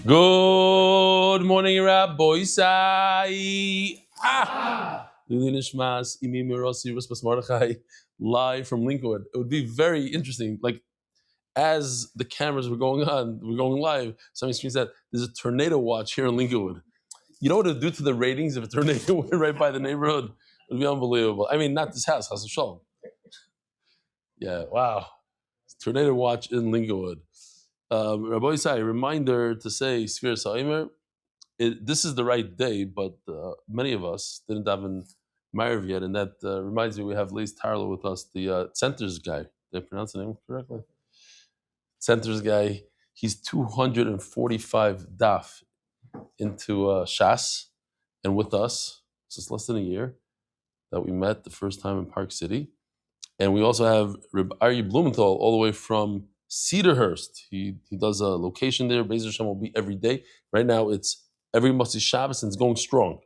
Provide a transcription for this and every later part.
Good morning, Rabbi Isai. Lili Nishmas, Imi Mirosi, Rispas Mordechai, live from Lincolnwood. It would be very interesting. Like, as the cameras were going on, we're going live, somebody screams that there's a tornado watch here in Lincolnwood. You know what it would do to the ratings if a tornado went right by the neighborhood? It would be unbelievable. I mean, not this house of Shalom. Yeah, wow. Tornado watch in Lincolnwood. Rabbi Isai, reminder to say Sfir Sa'imer. This is the right day, but many of us didn't have an Ma'ariv yet, and that reminds me we have Leis Tarlo with us, the centers guy. Did I pronounce the name correctly? Centers guy. He's 245 daf into Shas, and with us, so it's less than a year that we met the first time in Park City. And we also have Reb Aryeh Blumenthal all the way from Cedarhurst. He does a location there. Beis Hashem will be every day. Right now it's every Motzi Shabbos and it's going strong.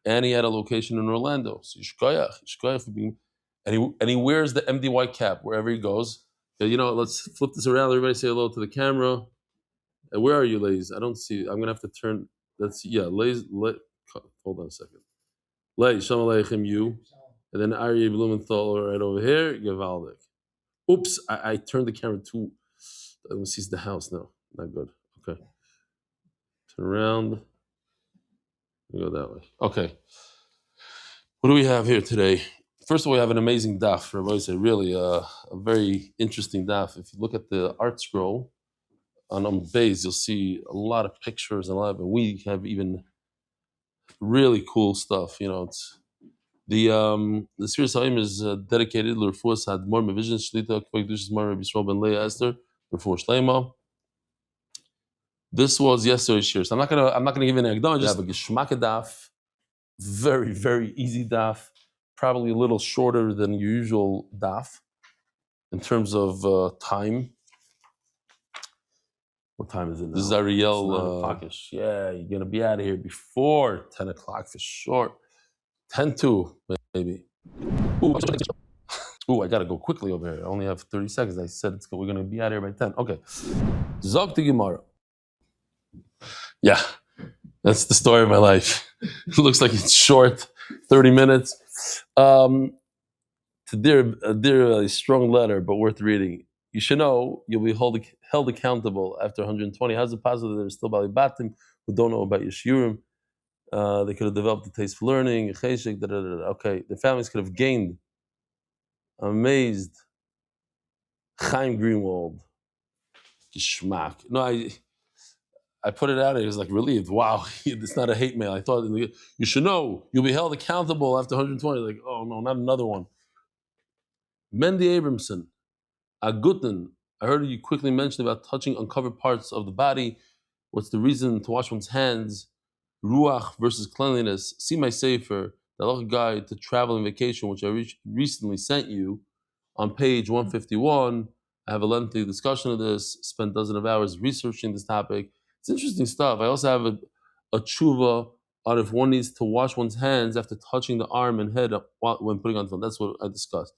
And he had a location in Orlando. So Yishkoyach for being, and he wears the MDY cap wherever he goes. So, let's flip this around. Everybody say hello to the camera. And where are you, ladies? I don't see. I'm gonna have to turn. Ladies. Hold on a second. Ladies, Shalom Aleichem, you. And then Aryeh Blumenthal right over here. Gevaldik. Oops, I turned the camera too. Let me see the house now. Not good. Okay. Turn around. We go that way. Okay. What do we have here today? First of all, we have an amazing daf. Rabbi say really a very interesting daf. If you look at the art scroll on base, you'll see a lot of pictures and a lot of. We have even really cool stuff. It's the Sfir Saim is dedicated to Refuah Admor Mevision Shlita Kvei Kedushas Mar Rabbi Yisrael ben Leah Esther Refuah Shleima. This was yesterday's shir. So I'm not gonna give you an ekdam. Just have a geshmak daf, very very easy daf, probably a little shorter than your usual daf in terms of time. What time is it now? This is Ariel. Yeah, you're gonna be out of here before 10 o'clock for sure. 10 to maybe. Ooh, I gotta go quickly over here. I only have 30 seconds. I said we're gonna be out of here by 10. Okay. Zog to Gemara. Yeah, that's the story of my life. It looks like it's short, 30 minutes. A dear strong letter, but worth reading. You should know you'll be held accountable after 120. How's it possible that there's still Bali Batim who don't know about your shiurim? They could have developed a taste for learning. Okay, the families could have gained. I'm amazed. Chaim Greenwald. Geschmack. No, I put it out there. He was like relieved. Wow, it's not a hate mail. I thought you should know you'll be held accountable after 120. Like, oh no, not another one. Mendy Abramson, Aguten. I heard you quickly mention about touching uncovered parts of the body. What's the reason to wash one's hands? Ruach versus cleanliness. See my sefer, the halacha guide to travel and vacation, which I recently sent you, on page 151. I have a lengthy discussion of this. Spent dozens of hours researching this topic. It's interesting stuff. I also have a tshuva on if one needs to wash one's hands after touching the arm and head when putting on tefillin. That's what I discussed.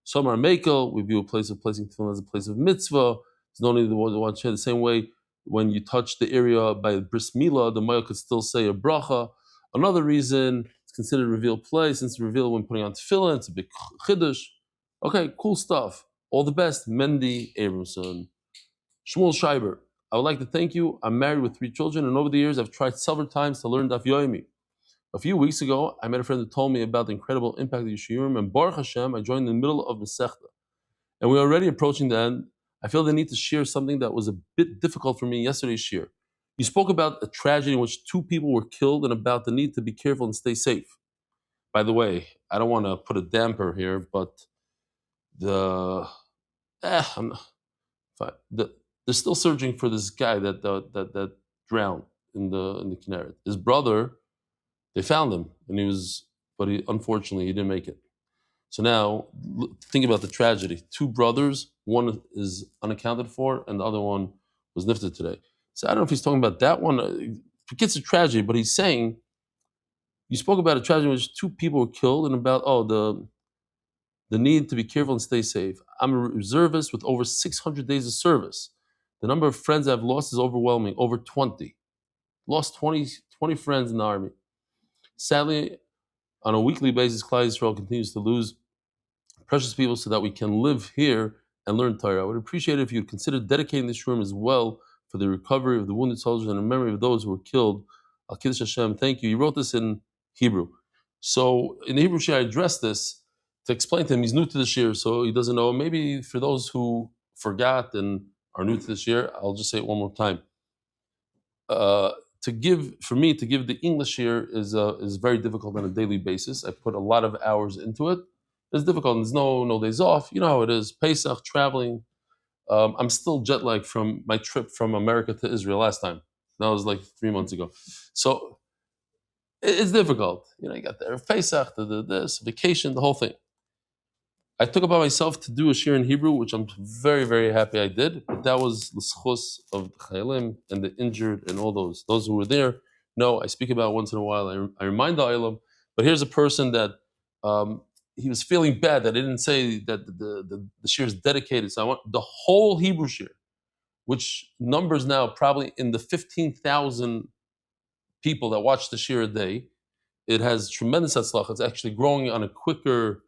Shamar Mekel, we view a place of placing tefillin as a place of mitzvah. There's no need to watch the same way. When you touch the area by bris milah, the moel could still say a bracha. Another reason it's considered a revealed place, since it's revealed when putting on tefillin, it's a big chiddush. Okay, cool stuff. All the best, Mendy Abramson. Shmuel Schreiber, I would like to thank you. I'm married with 3 children, and over the years, I've tried several times to learn Daf Yomi. A few weeks ago, I met a friend who told me about the incredible impact of Yeshurim, and Baruch Hashem, I joined in the middle of Masechta. And we're already approaching the end. I feel the need to share something that was a bit difficult for me yesterday's shir. You spoke about a tragedy in which 2 people were killed and about the need to be careful and stay safe. By the way, I don't want to put a damper here, but they're still searching for this guy that drowned in the Kinneret. His brother, they found him, but unfortunately he didn't make it. So now think about the tragedy. 2 brothers, one is unaccounted for, and the other one was nifted today. So I don't know if he's talking about that one. It gets a tragedy, but he's saying you spoke about a tragedy in which 2 people were killed, and about the need to be careful and stay safe. I'm a reservist with over 600 days of service. The number of friends I've lost is overwhelming, over 20. Lost 20 friends in the army. Sadly, on a weekly basis, Klal Yisrael continues to lose precious people so that we can live here and learn Torah. I would appreciate it if you'd consider dedicating this room as well for the recovery of the wounded soldiers and in memory of those who were killed. Al Kiddush Hashem. Thank you. You wrote this in Hebrew. So in the Hebrew shir, I addressed this to explain to him. He's new to the shir, so he doesn't know. Maybe for those who forgot and are new to the shir, I'll just say it one more time. To give the English here is very difficult on a daily basis. I put a lot of hours into it. It's difficult. There's no days off. You know how it is. Pesach, traveling. I'm still jet lagged from my trip from America to Israel last time. That was like 3 months ago. So it's difficult. You know, you got there Pesach, this vacation, the whole thing. I took upon myself to do a shir in Hebrew, which I'm very, very happy I did. But that was the schus of the chayalim and the injured and all those. Those who were there, no, I speak about it once in a while. I remind the Ilam. But here's a person that he was feeling bad that I didn't say that the shir is dedicated. So I want the whole Hebrew shir, which numbers now probably in the 15,000 people that watch the shir a day. It has tremendous atzlach. It's actually growing on a quicker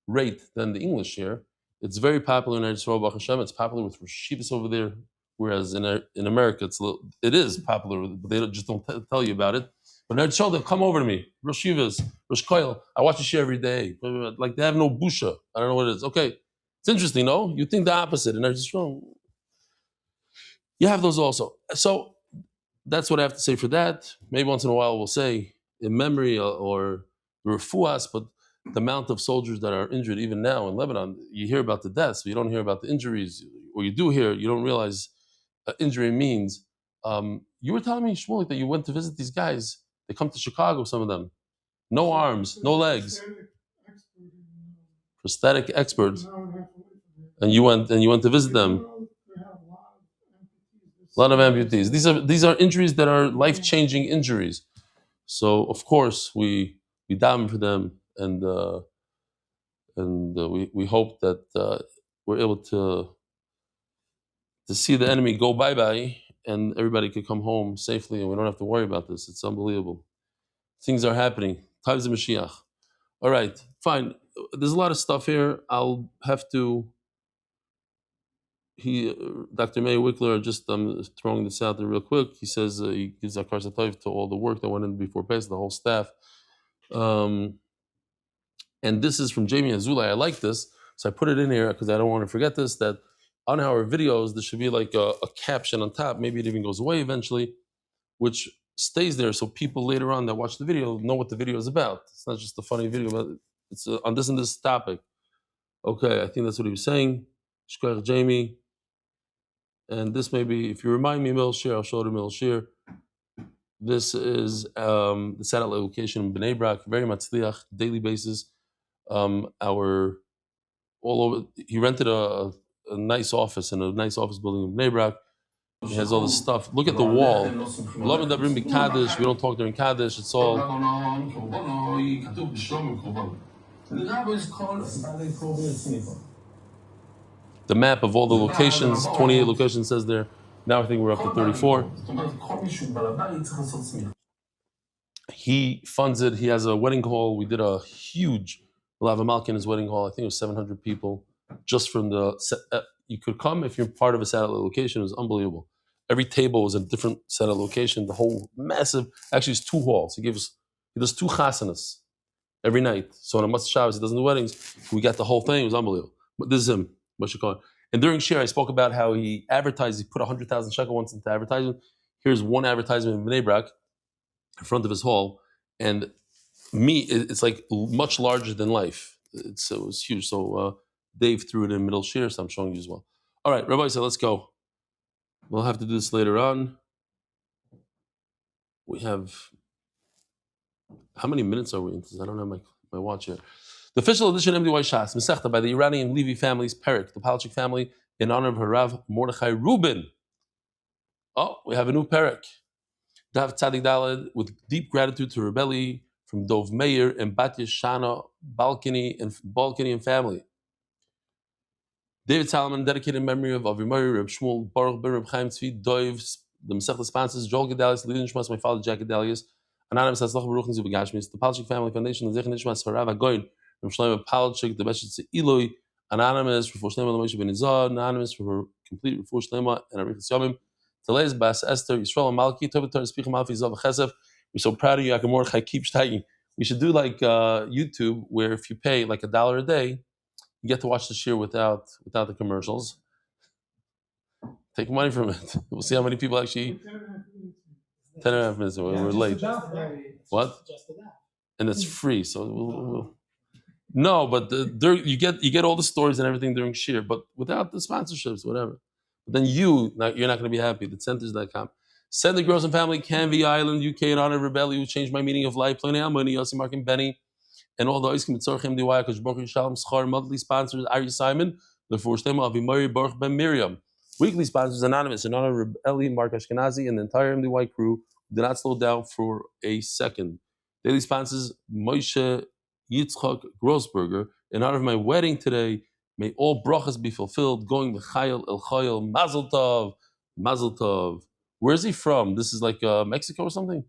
rate than the English here. It's very popular in Eretz Yisrael, Baruch Hashem. It's popular with Rosh Yeshivas over there, whereas in America it is popular, but they just don't tell you about it. But in Eretz Yisrael, they'll come over to me, Rosh Yeshivas, Rosh Koil. I watch the shir every day. Like they have no busha. I don't know what it is. Okay, it's interesting, no? You think the opposite in Eretz Yisrael. You have those also. So that's what I have to say for that. Maybe once in a while we'll say in memory or refuas, but the amount of soldiers that are injured even now in Lebanon, you hear about the deaths, but you don't hear about the injuries, or you do hear, you don't realize injury means. You were telling me, Shmulik, that you went to visit these guys. They come to Chicago, some of them. No arms, no legs. Prosthetic experts. And you went to visit them. A lot of amputees. These are injuries that are life-changing injuries. So of course we daven for them, and we hope that we're able to see the enemy go bye-bye, and everybody could come home safely, and we don't have to worry about this. It's unbelievable. Things are happening. Times of Mashiach. All right, fine. There's a lot of stuff here. I'll have to. Dr. Meir Wickler, just throwing this out there real quick. He says he gives Zakar Satayv to all the work that went in before Pesach, the whole staff. And this is from Jamie Azulay. I like this, so I put it in here because I don't want to forget this, that on our videos, there should be like a caption on top. Maybe it even goes away eventually, which stays there so people later on that watch the video know what the video is about. It's not just a funny video, but it's on this and this topic. Okay, I think that's what he was saying. Shkoyach Jamie. And this may be, if you remind me, Mil Shir, I'll show it to Mil Shir. This is the satellite location in Bnei Brak, very matzliach, daily basis. All over. He rented a nice office in a nice office building in Bnei Brak. He has all this stuff. Look at the wall. We don't talk during Kaddish. It's all. The map of all the locations, 28 locations says there. Now I think we're up to 34. He funds it. He has a wedding hall. We did a huge Lava Malkin in his wedding hall. I think it was 700 people. Just from you could come if you're part of a satellite location. It was unbelievable. Every table was a different satellite location. The whole massive, actually it's 2 halls. He does 2 chasanas every night. So on a Motzei Shabbos, he doesn't do weddings. We got the whole thing. It was unbelievable. But this is him. And during Shir, I spoke about how he advertised, he put 100,000 shekel once into advertisement. Here's one advertisement in Bnei Brak in front of his hall. And it's like much larger than life. It was huge. So Dave threw it in middle Shir, so I'm showing you as well. All right, Rabbi said, let's go. We'll have to do this later on. We have, how many minutes are we into? I don't have my watch here. The official edition of MDY Shas, Masechta, by the Iranian Levi family's Perik, the Palachik family, in honor of Harav Mordechai Rubin. Oh, we have a new Perik. Dav Tzadik Daled, with deep gratitude to Rebelli from Dov Meir and Batya Shana, Balkany and family. David Salomon, dedicated in memory of Avimari, Reb Shmuel, Baruch ben Reb Chaim Tzvi, Dov, the Masechta sponsors Joel Gedalius, Lidin Shmas, my father Jack Gedalius, Anonymous Hatzlach Baruch Nizu Begashmis, the Palchik Family Foundation, the Zechin Nishmas Harav Agoin, from Shlomo Palchik, the Beshit Ilui, Anonymous for Shlema Moshe Ben Izah, Anonymous for complete Refuah Shlema and Arichas Yomim, Telez Bas Esther, Yisrael and Malki, Tovatar Spicha Malfi Zav Chesef. We're so proud of you, Akamor keep steiging. We should do like YouTube, where if you pay like $1 a day, you get to watch the shir without the commercials. Take money from it. We'll see how many people actually. 10.5 minutes. We're late. What? And it's free, so we'll. No, but you get all the stories and everything during shir, but without the sponsorships, whatever. But then you're not going to be happy. The centers.com. Send the girls and family, Canvey Island, UK, in honor of Rebelli, who changed my meaning of life. Pliny Amani, Yossi, Mark, and Benny. And all the Oiskim Tzorchim DY, Kosh Baruch Shalom Schar, monthly sponsors Ari Simon, the first name of Imari Baruch Ben Miriam. Weekly sponsors Anonymous, in honor of Eli, Mark Ashkenazi, and the entire MDY crew who did not slow down for a second. Daily sponsors Moshe Yitzchak Grossberger, in honor of my wedding today. May all brachas be fulfilled. Going L'chayel El Chayel, Mazel Tov, Mazel Tov. Where is he from? This is like Mexico or something?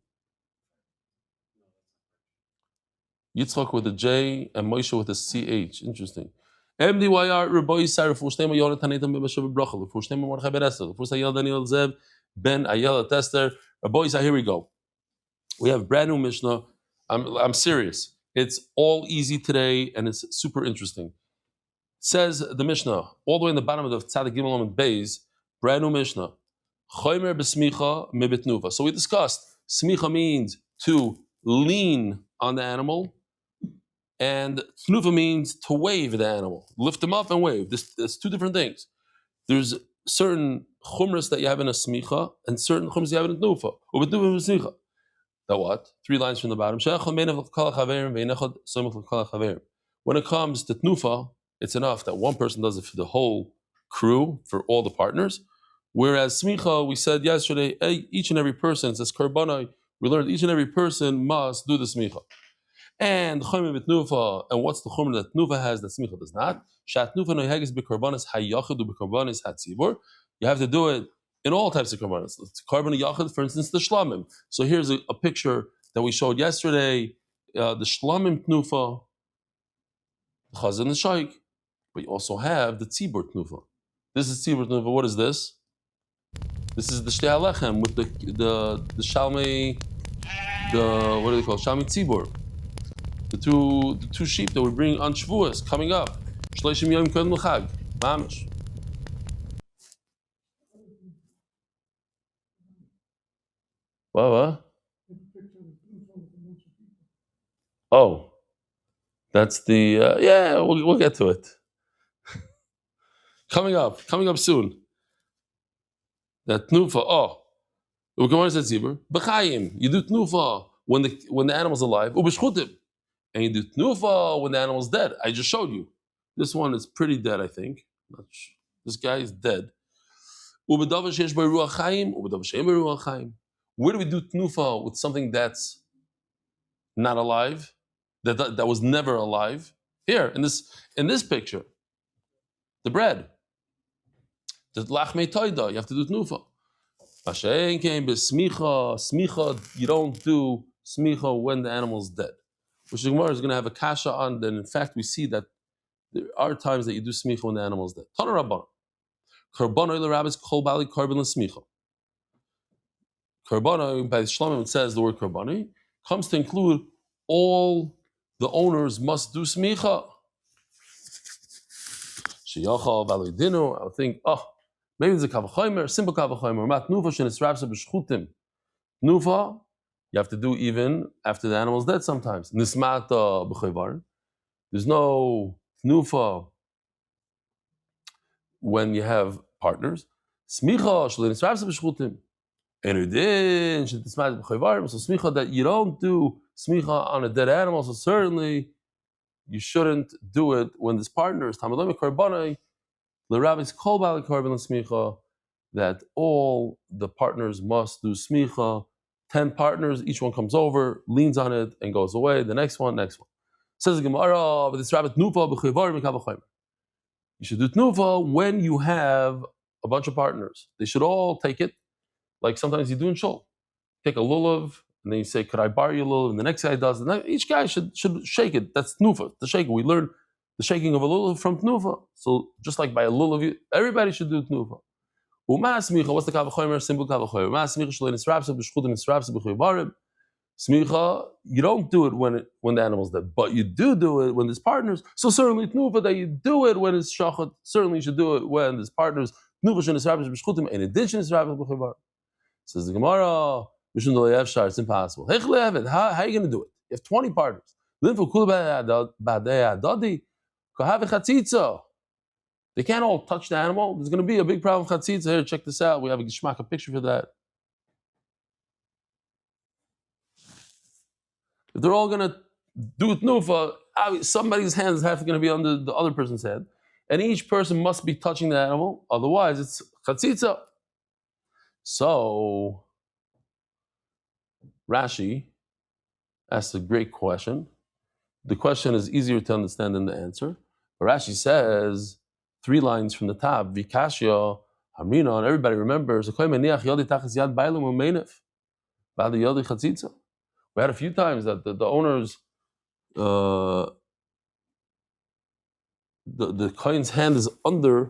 Yitzchak with a J and Moshe with a CH. Interesting. MDYR Rabbi Sarah Fushtema Yonatan Etam Bebashav Brachel Fushtema Mordechai Ben Esther Fushtayel Daniel Zev Ben Ayala Tester Rabbi Sarah. Here we go. We have brand new Mishnah. I'm serious. It's all easy today and it's super interesting. It says the Mishnah all the way in the bottom of the Tzadik Gimel and Beis. Brand new Mishnah. Chomer b'smicha mebetnuva. So we discussed smicha means to lean on the animal. And tnuva means to wave the animal, lift him up and wave. There's two different things. There's certain chumras that you have in a smicha and certain chumras you have in a tnufa. That what? 3 lines from the bottom. When it comes to tnufa, it's enough that one person does it for the whole crew, for all the partners. Whereas smicha, we said yesterday, each and every person, it says karbanai, we learned each and every person must do the smicha. And chomer b'tnufa, and what's the chomer that tnufa has that smicha does not? Shat tnufa noheges b'karbanis hayachid u'b'karbanis hatzibur. You have to do it in all types of karbanis. Karban yachid, for instance, the shlamim. So here's a picture that we showed yesterday. The shlamim tnufa, the chazan and the shaykh. But you also have the tzibur tnufa. This is tzibur tnufa. What is this? This is the shtei halechem with the shalmei, what do they call it? Shalmei tzibur. The two sheep that we bring on Shavuos coming up. Shloshim yom kodem l'chag. Mamish. What? Oh, that's the yeah. We'll get to it. coming up soon. That tnufa. Oh, we come on to zibur. B'chayim. You do tnufa when the animal's alive. Ubeshchutim. And you do tnufa when the animal's dead. I just showed you. This one is pretty dead, I think. This guy is dead. Where do we do tnufa with something that's not alive, that was never alive? Here, in this picture, the bread. The lachmei toida, you have to do tnufa. Smicha, you don't do smicha when the animal's dead. Which the Gemara is going to have a kasha on. Then, in fact, we see that there are times that you do smicha when the animal is dead. Tana Rabban. Karbono ila rabbis kol bali karbon l'smicha. Karbono, by Shlomo, it says the word karboni, comes to include all the owners must do smicha. Sheyachal validinu. I would think, maybe it's a kavachomer, simple kavachomer. Mat nufa shenisrabsa b'shchutim. Nufa. You have to do even after the animal's dead sometimes. Nismata b'chayvar. There's no tnufa when you have partners. Smicha shlenisrabsa b'shchutim. Enudin shenismata b'chayvar. So smicha that you don't do smicha on a dead animal. So certainly you shouldn't do it when there's partners. Tamalami karbanai l'rabbis kol bali karban smicha, that all the partners must do smicha. 10 partners, each one comes over, leans on it, and goes away. The next one. Says the Gemara, but this rabbit nufa b'chayvarim mikavachomer. You should do tnufa when you have a bunch of partners. They should all take it. like sometimes you do in shul. Take a lulav, and then you say, "Could I borrow you a lulav?" And the next guy does, and each guy should shake it. That's tnufa, the shaking. We learn the shaking of a lulav from tnufa. So just like by a lulav, everybody should do tnufa. What's the kavachomer? Simple kavachomer. Smicha, you don't do it when the animal's dead, but you do it when there's partners. So certainly tnufa that you do it when it's shachat. Certainly you should do it when there's partners. Tnufa shenisrabes b'shchutim. In addition, nisrabes b'chivar. Says the Gemara, it's impossible. How are you going to do it? You have 20 partners. They can't all touch the animal. There's going to be a big problem with chatzitza. Here, check this out. We have a geshmak, picture for that. If they're all going to do tnufa, somebody's hand is half going to be under the other person's head. And each person must be touching the animal. Otherwise, it's chatzitza. So, Rashi asks a great question. The question is easier to understand than the answer. But Rashi says, 3 lines from the top, Vikashya, Hamrina, and everybody remembers, we had a few times that the owners, the kohen's hand is under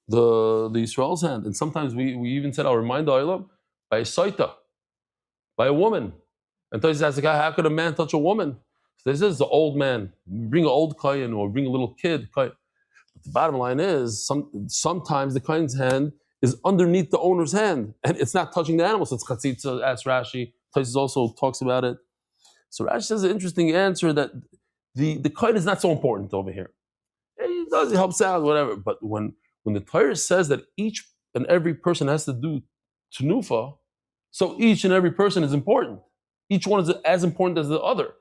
the Yisrael's hand. And sometimes we even said, I'll remind the Olam, by a saita, by a woman. And Tosis asks the guy, how could a man touch a woman? So this is the old man. Bring an old kohen or bring a little kid. But the bottom line is, sometimes the kohen's hand is underneath the owner's hand, and it's not touching the animal. So it's chatzitza, asks Rashi. Tosis also talks about it. So Rashi says an interesting answer that the kohen is not so important over here. He does, he helps out, whatever. But when the Torah says that each and every person has to do tenufa, so each and every person is important. Each one is as important as the other.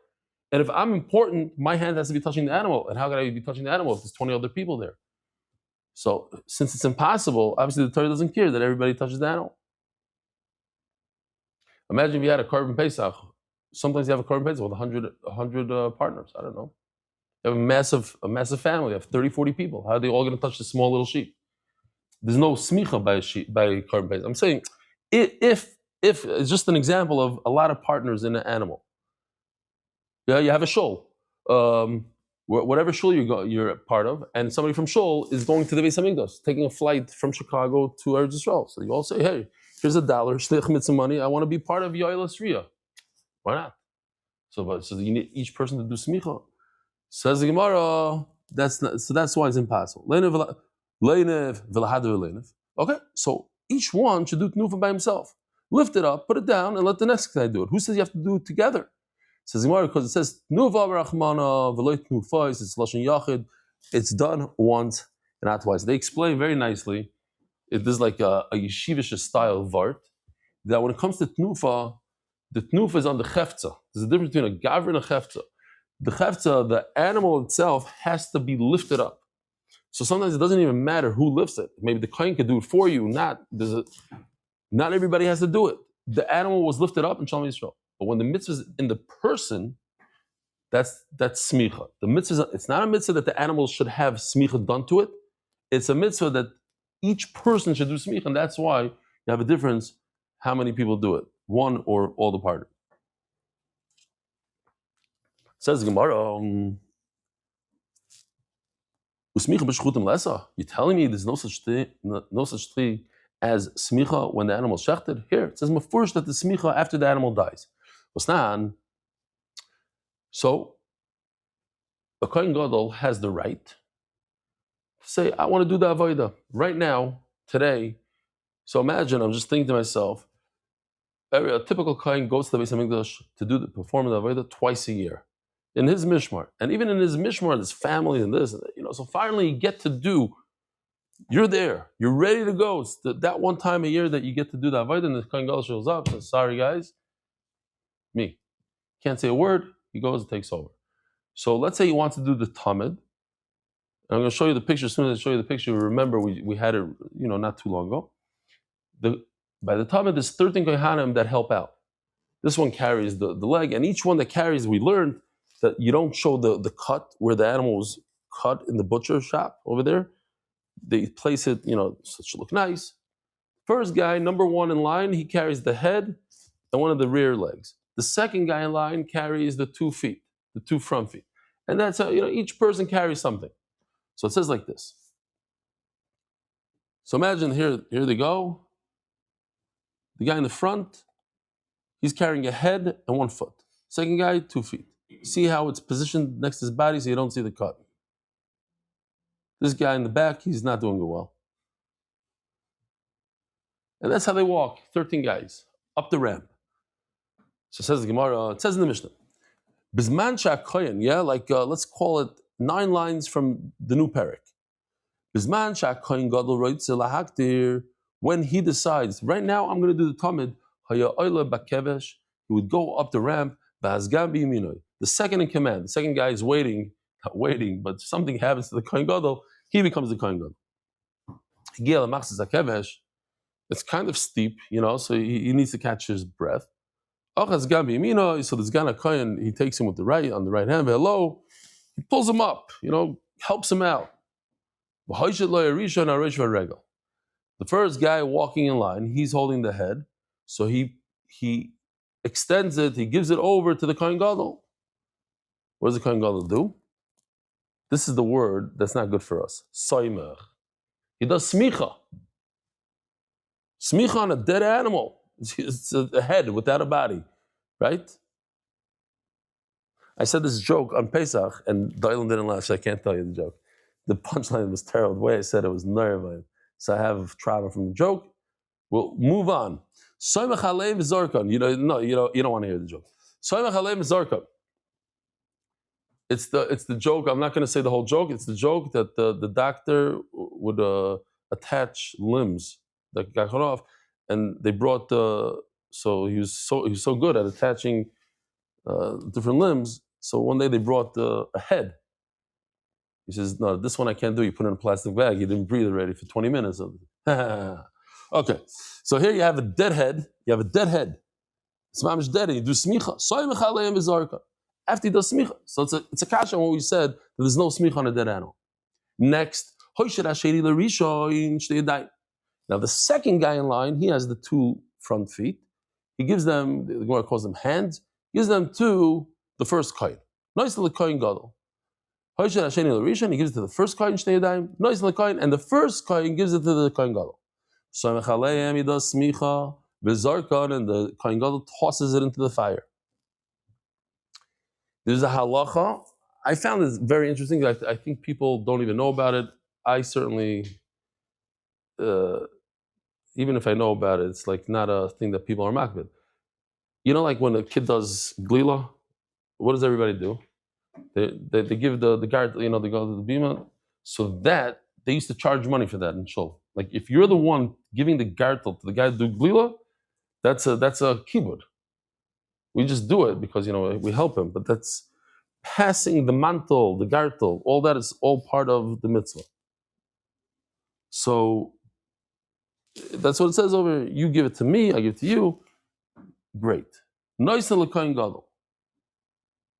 And if I'm important, my hand has to be touching the animal. And how could I be touching the animal if there's 20 other people there? So since it's impossible, obviously the Torah doesn't care that everybody touches the animal. Imagine if you had a Korban Pesach. Sometimes you have a Korban Pesach with 100 partners. I don't know. You have a massive family. You have 30, 40 people. How are they all going to touch this small little sheep? There's no smicha by Korban Pesach. I'm saying, if it's just an example of a lot of partners in an animal. Yeah, you have a shul, whatever shul you're a part of, and somebody from shul is going to the Beis Hamikdash, taking a flight from Chicago to Eretz Yisrael. So you all say, hey, here's $1, shlich mitzvah money. I want to be part of Yoel Asriya. Why not? So you need each person to do smicha. Says the Gemara, that's why it's impossible. Okay, so each one should do tenufa by himself. Lift it up, put it down, and let the next guy do it. Who says you have to do it together? Says Gemara, because it says tenufa b'rachmana v'lo tenufais, it's lashon yachid. It's done once and not twice. They explain very nicely. It is like a yeshivish style vart that when it comes to tenufa, the tenufa is on the chefza. There's a difference between a gavra and a chefza. The chefza, the animal itself, has to be lifted up. So sometimes it doesn't even matter who lifts it. Maybe the kohen could do it for you. Not everybody has to do it. The animal was lifted up in Shalom Yisrael. But when the mitzvah is in the person, that's smicha. The mitzvah, it's not a mitzvah that the animal should have smicha done to it. It's a mitzvah that each person should do smicha, and that's why you have a difference how many people do it, one or all the partners. Says Gemara, you're telling me there's no such thing as smicha when the animal is shechted? Here, it says mafurish that the smicha after the animal dies. So, a Kohen Gadol has the right to say, I want to do the avodah right now, today. So imagine, I'm just thinking to myself, a typical Kohen goes to the Beis Hamikdash to perform the avodah twice a year. In his mishmar, and even in his mishmar, his family and this, so finally you get to do, you're there, you're ready to go. It's that one time a year that you get to do the avodah, and the Kohen Gadol shows up, says, sorry guys, me. Can't say a word, he goes and takes over. So let's say he wants to do the tamid. I'm going to show you the picture. As soon as I show you the picture, remember we had it, not too long ago. By the tamid, there's 13 kohanim that help out. This one carries the leg, and each one that carries, we learned that you don't show the cut where the animal was cut in the butcher shop over there. They place it, so it should look nice. First guy, number one in line, he carries the head and one of the rear legs. The second guy in line carries the 2 feet, the 2 front feet. And that's how, each person carries something. So it says like this. So imagine here they go. The guy in the front, he's carrying a head and 1 foot. Second guy, 2 feet. See how it's positioned next to his body so you don't see the cut. This guy in the back, he's not doing it well. And that's how they walk, 13 guys, up the ramp. So it says the Gemara, it says in the Mishnah, Bizman sha'koyen, let's call it 9 lines from the new parak. Bizman sha'koyen gadol roitze lahaktir, when he decides, right now I'm going to do the tamid, haya oile bakevesh, he would go up the ramp, ba'azgam b'yiminoy. The second in command, the second guy is waiting, not waiting, but something happens to the kohen gadol, he becomes the kohen gadol. It's kind of steep, so he needs to catch his breath. So this Gana Kohen, he takes him with on the right hand, hello, he pulls him up, helps him out. The first guy walking in line, he's holding the head, so he extends it, he gives it over to the Kohen Gadol. What does the Kohen Gadol do? This is the word that's not good for us. Soimer. He does smicha. Smicha on a dead animal. It's a head without a body, right? I said this joke on Pesach, and Dylan didn't laugh, so I can't tell you the joke. The punchline was terrible. The way I said it was nerve. So I have trauma from the joke. We'll move on. Soimach aleim zorkon. You don't want to hear the joke. Soimach aleim zorkon. It's the joke. I'm not going to say the whole joke. It's the joke that the doctor would attach limbs that got cut off, and they brought so he was so good at attaching different limbs. So one day they brought a head. He says, "No, this one I can't do. You put it in a plastic bag. You didn't breathe already for 20 minutes." Okay, so here you have a dead head. It's mamish dead, and you do smicha. After he does smicha, so it's a kasha when we said that there's no smicha on a dead animal. Next, now the second guy in line, he has the 2 front feet. He gives them, the Gemara calls them hands, gives them to the first kohen. Nice to the kohen gadol. He gives it to the first kohen, nice to the kohen, and the first kohen gives it to the kohen gadol. So he does smicha, and the kohen gadol tosses it into the fire. There's a halacha. I found this very interesting. I think people don't even know about it. I certainly, even if I know about it, it's like not a thing that people are makbid. Like when a kid does glila, what does everybody do? They give the guard, they go to the bima. So that, they used to charge money for that in shul. Like if you're the one giving the gartel to the guy to do glila, that's a kibbud. We just do it because we help him, but that's passing the mantle, the gartel, all that is all part of the mitzvah. So that's what it says over here. You give it to me, I give it to you. Great.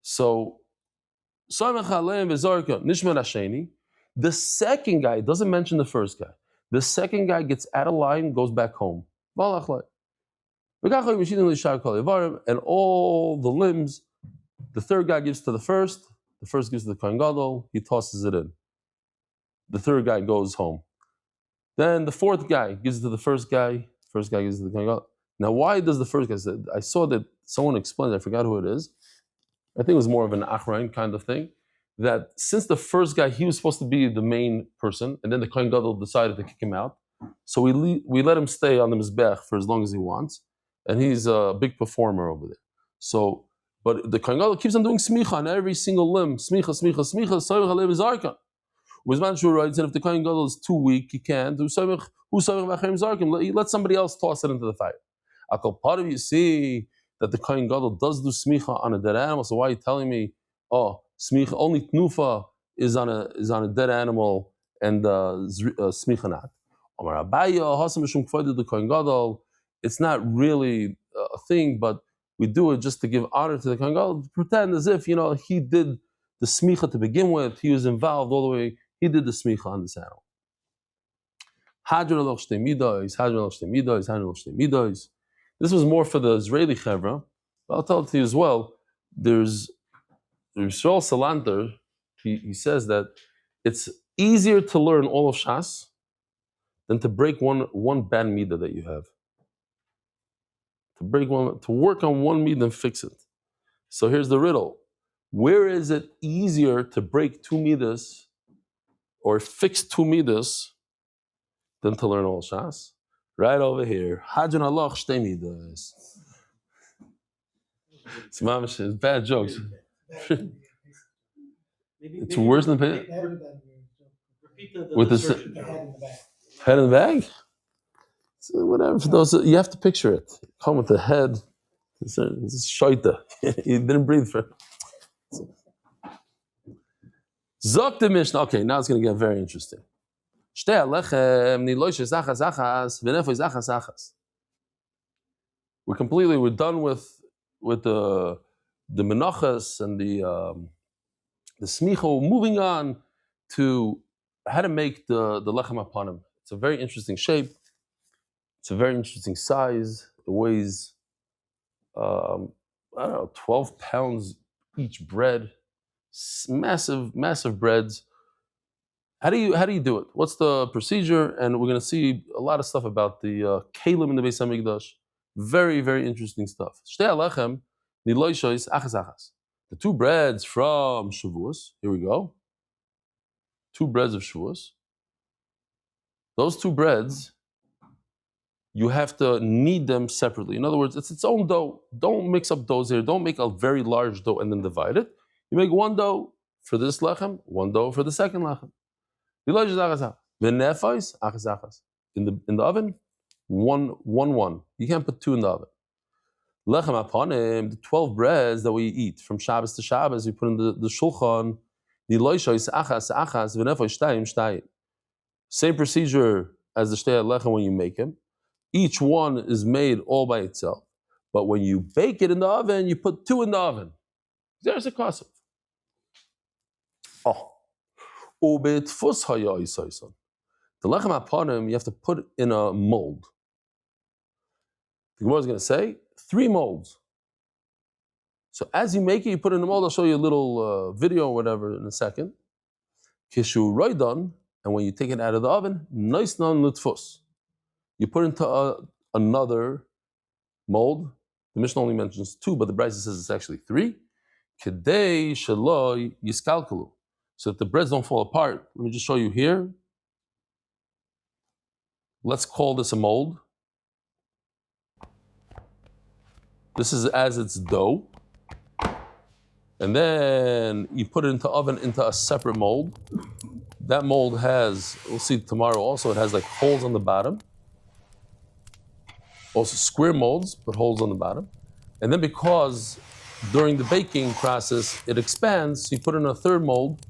So the second guy doesn't mention the first guy. The second guy gets out of line, goes back home. And all the limbs, the third guy gives to the first gives to the Kohen Gadol, he tosses it in. The third guy goes home. Then the fourth guy gives it to the first guy gives it to the Kohen Gadol. Now why does the first guy say, I saw that someone explained, I forgot who it is, I think it was more of an achrain kind of thing, that since the first guy, he was supposed to be the main person, and then the Kohen Gadol decided to kick him out, so we let him stay on the Mizbech for as long as he wants, and he's a big performer over there. So, but the Kohen Gadol keeps on doing smicha on every single limb, smicha, soymech alev zarka. Uzman writes, and if the Kohen Gadol is too weak, he can't do soymech, who soymech v'achem zarkim, let somebody else toss it into the fire. Akol part of you see that the Kohen Gadol does do smicha on a dead animal, so why are you telling me, smicha, only tnufa is on a dead animal and smicha not? It's not really a thing, but we do it just to give honor to the Kohen Gadol, pretend as if he did the smicha to begin with, he was involved all the way, he did the smicha on this animal. Hadron aloch shtei midos, hadron aloch shtei midos, hadron aloch shtei midos. This was more for the Israeli chevra, but I'll tell it to you as well. There's Yisrael Salanter. He says that it's easier to learn all of Shas than to break one bad midah that you have. To work on one midah and fix it. So here's the riddle: where is it easier to break two midas or fix two midas than to learn all Shas? Right over here. Hadron aloch shtei midas. It's bad jokes. It's worse than pay. With the head in the bag. So whatever. For those, you have to picture it. Come with the head. It's a shaita. He didn't breathe for. Zok the Mishnah. Okay, now it's going to get very interesting. We're done with the Menachos and the smicha. Moving on to how to make the lechem apanim. It's a very interesting shape. It's a very interesting size. It weighs, I don't know, 12 pounds each bread. Massive breads. How do you do it? What's the procedure? And we're going to see a lot of stuff about the kelim in the Beis Hamikdash. Very, very interesting stuff. Shtei alechem niloishois achas achas. The two breads from Shavuos. Here we go. Two breads of Shavuos. Those two breads, you have to knead them separately. In other words, it's its own dough. Don't mix up doughs here. Don't make a very large dough and then divide it. You make one dough for this lechem, one dough for the second lechem. In the oven, one. You can't put two in the oven. Lechem apanim, the 12 breads that we eat from Shabbos to Shabbos, we put in the shulchan. Same procedure as the shtei lechem when you make them. Each one is made all by itself. But when you bake it in the oven, you put two in the oven. There's a kasuf. Oh. The lechem apanim, you have to put in a mold. The Gemara is going to say 3 molds. So as you make it, you put it in the mold. I'll show you a little video or whatever in a second. Kishu roidan, and when you take it out of the oven, nice non lutfus. You put into another mold. The Mishnah only mentions 2, but the Brisa says it's actually 3. Kedei shaloi yiskalkalu, so that the breads don't fall apart. Let me just show you here. Let's call this a mold. This is as its dough. And then you put it into oven into a separate mold. That mold has, we'll see tomorrow also, it has like holes on the bottom. Also square molds, but holes on the bottom. And then because during the baking process it expands, so you put in a third mold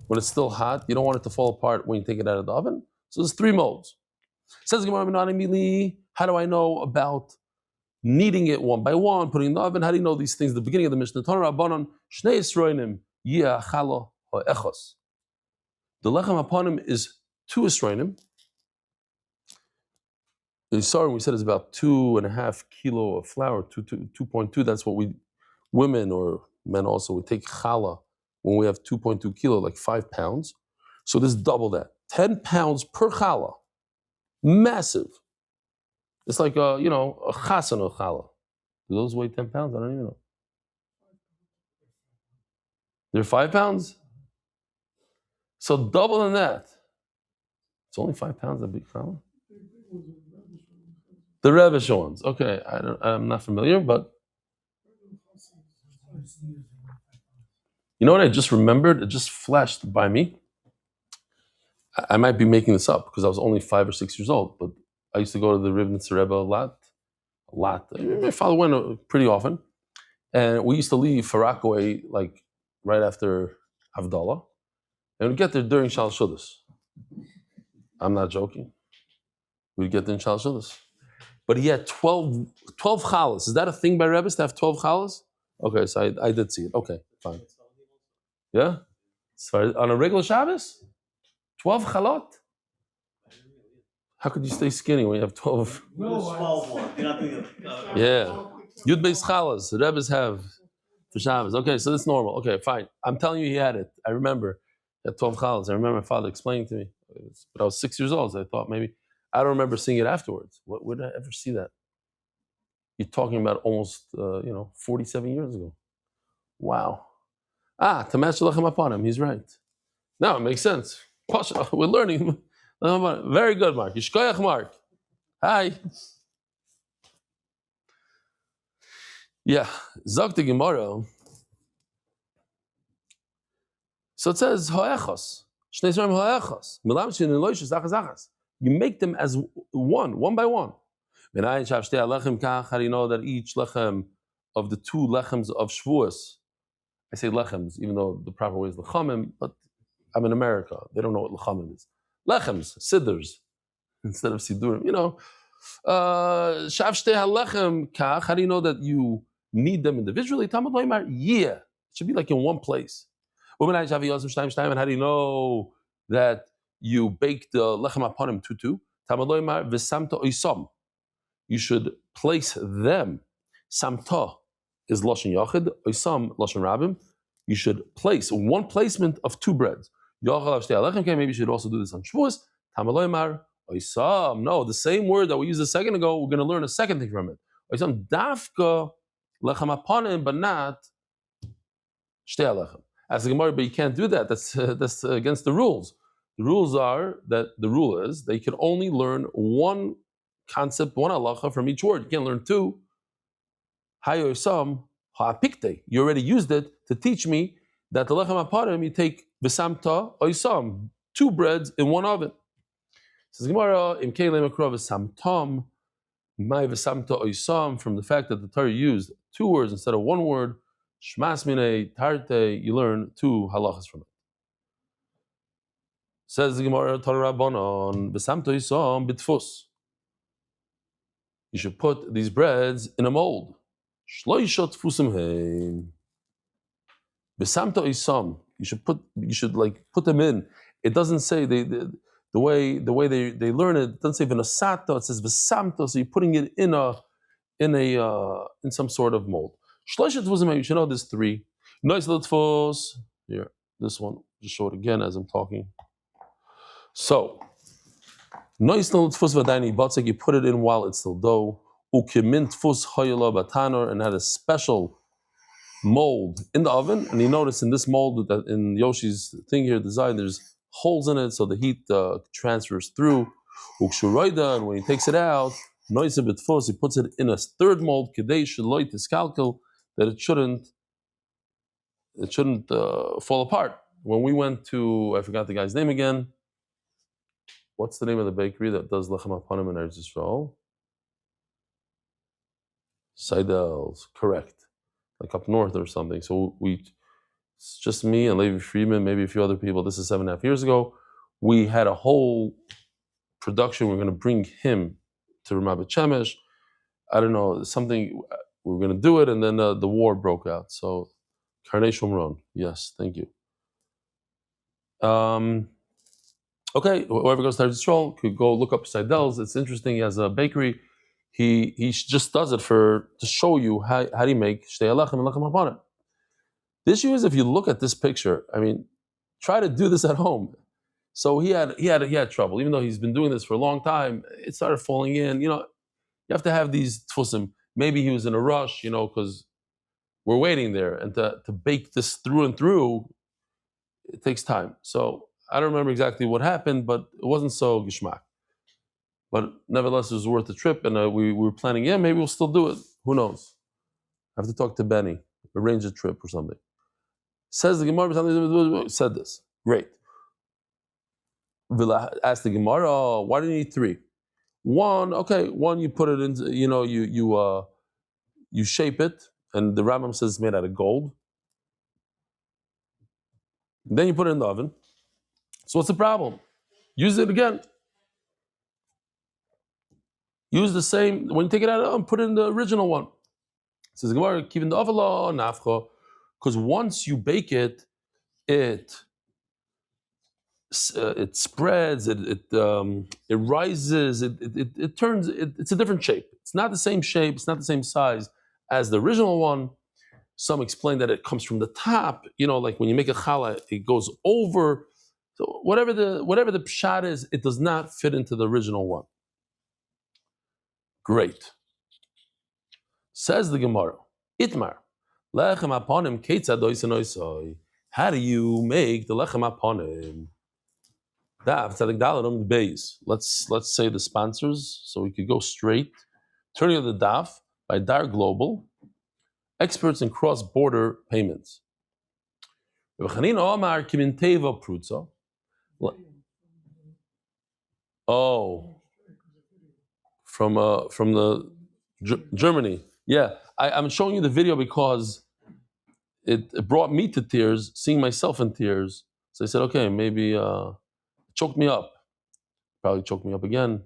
when it's still hot. You don't want it to fall apart when you take it out of the oven. So there's 3 molds. Says Gemara, how do I know about kneading it one by one, putting it in the oven? How do you know these things? The beginning of the Mishnah. The lechem apanim is 2 esroinim. Sorry, we said it's about 2.5 kilo of flour, 2.2. That's what women or men also, we take challah when we have 2.2 kilo, like 5 pounds. So this is double that. 10 pounds per challah. Massive. It's like a chasan of challah. Do those weigh 10 pounds? I don't even know. They're 5 pounds? So double than that. It's only 5 pounds of big challah? The Rebbe's ones. Okay, I'm not familiar, but you know what I just remembered? It just flashed by me. I might be making this up because I was only 5 or 6 years old, but I used to go to the Rivnitz Rebbe a lot. My father went pretty often, and we used to leave for Rockaway like right after Havdalah, and we'd get there during Shal Shudas. I'm not joking. We'd get there in Shal Shudas. But he had 12 challahs. Is that a thing by Rebbe's to have 12 challahs? Okay, so I did see it. Okay, fine. Yeah? So on a regular Shabbos? 12 chalot? How could you stay skinny when you have 12? No, small one. You're not doing it. Yeah. Yud Beis Chalas, the Rebbes have for Shabbos. Okay, so that's normal. Okay, fine. I'm telling you, he had it. I remember at 12 Chalas. I remember my father explaining to me. But I was 6 years old, so I thought maybe. I don't remember seeing it afterwards. Where did I ever see that? You're talking about almost, 47 years ago. Wow. To match the Lechem upon him. He's right. No, it makes sense. We're learning. Very good, Mark. Yishkoyach, Mark. Hi. Yeah. Zog the Gemara. So it says, Ho'echos. Shnei Sram Ho'echos. Milam Shin Eloishus Achas Achas. You make them as one by one. How do you know that each lechem of the two lechems of Shavuos, I say lechems, even though the proper way is lechamim, but I'm in America. They don't know what lechamim is. Lechems, sidders, instead of sidurim. Shavshtei halechem kach. How do you know that you need them individually? Talmud loymar, yeah. It should be like in one place. And how do you know that you bake the lechem upon him two? Talmud loymar v'samto oisam. You should place them. Samta is lashon yachid, oisam lashon rabim. You should place one placement of two breads. Maybe you should also do this on Shavuos. Tamaloymar oisam. No, the same word that we used a second ago. We're going to learn a second thing from it. Oisam dafka lechem aponim, but not shtei alechem. As the Gemara, but you can't do that. That's against the rules. The rules are that the rule is they can only learn one concept, one halacha from each word. You can't learn two. Hayoisam ha'apikte. You already used it to teach me that the lechem aparim you take v'samta oisam, two breads in one oven. Says Gemara, im keilem akrav v'samtam, my v'samta oisam, from the fact that the Torah used two words instead of one word, shmas minei tarte, you learn two halachas from it. Says the Gemara, Torah Rabbanon, v'samta oisam bitfus. You should put these breads in a mold. Shloisha tfusim heim. Besamta isam. You should put them in. It doesn't say the way they learn it. It doesn't say v'nasato. It says v'samta. So you're putting it in some sort of mold. Shloisha tfusim heim. You should know there's three. Nois l'tfus. Here, this one. Just show it again as I'm talking. So. Nois l'tfus v'adaini batzek. You put it in while it's still dough. Ukimint fus hoyela batanor, and had a special mold in the oven. And you notice in this mold that in Yoshi's thing here, design, there's holes in it so the heat transfers through. Ukshuroida, and when he takes it out, noise bit fus, he puts it in a third mold. Kedei shloit iskalkel, that it shouldn't fall apart. When we went to, I forgot the guy's name again. What's the name of the bakery that does lechem apanim in Eretz Yisrael? Seidel's, correct, like up north or something. So it's just me and Levi Friedman, maybe a few other people. This is 7.5 years ago. We had a whole production. We're going to bring him to Ramat Bet Shemesh. I don't know, something, we were going to do it, and then the war broke out. So, Karnei Shomron, yes, thank you. Okay, whoever goes to Eretz Yisrael could go look up Seidel's. It's interesting, he has a bakery. He just does it to show you how do you make shtei alechem and lechem hapanim. The issue is, if you look at this picture, I mean, try to do this at home. So he had trouble, even though he's been doing this for a long time. It started falling in. You have to have these tfusim. Maybe he was in a rush, because we're waiting there, and to bake this through and through, it takes time. So I don't remember exactly what happened, but it wasn't so gishmak. But nevertheless, it was worth the trip, and we were planning, maybe we'll still do it. Who knows? I have to talk to Benny, arrange a trip or something. Says the Gemara, said this. Great. Ask the Gemara, why do you need three? One, you put it into, you shape it, and the Rambam says it's made out of gold. Then you put it in the oven. So what's the problem? Use it again. Use the same, when you take it out of the oven, put it in the original one. It says Gemara, kivin da'avalo nafcha, because once you bake it it spreads, it rises, it turns, it's a different shape. It's not the same shape, it's not the same size as the original one. Some explain that it comes from the top, like when you make a challah, it goes over. So whatever the pshat is, it does not fit into the original one. Great. Says the Gemara, Itmar, lechem aponim keitzad oisen oisoi. How do you make the lechem aponim? Daf tzadik daladum beis. Let's say the sponsors, so we could go straight. Turning of the Daf by Dar Global, experts in cross-border payments. Oh, from the Germany. Yeah, I'm showing you the video because it brought me to tears, seeing myself in tears. So I said, okay, maybe it choked me up. Probably choked me up again.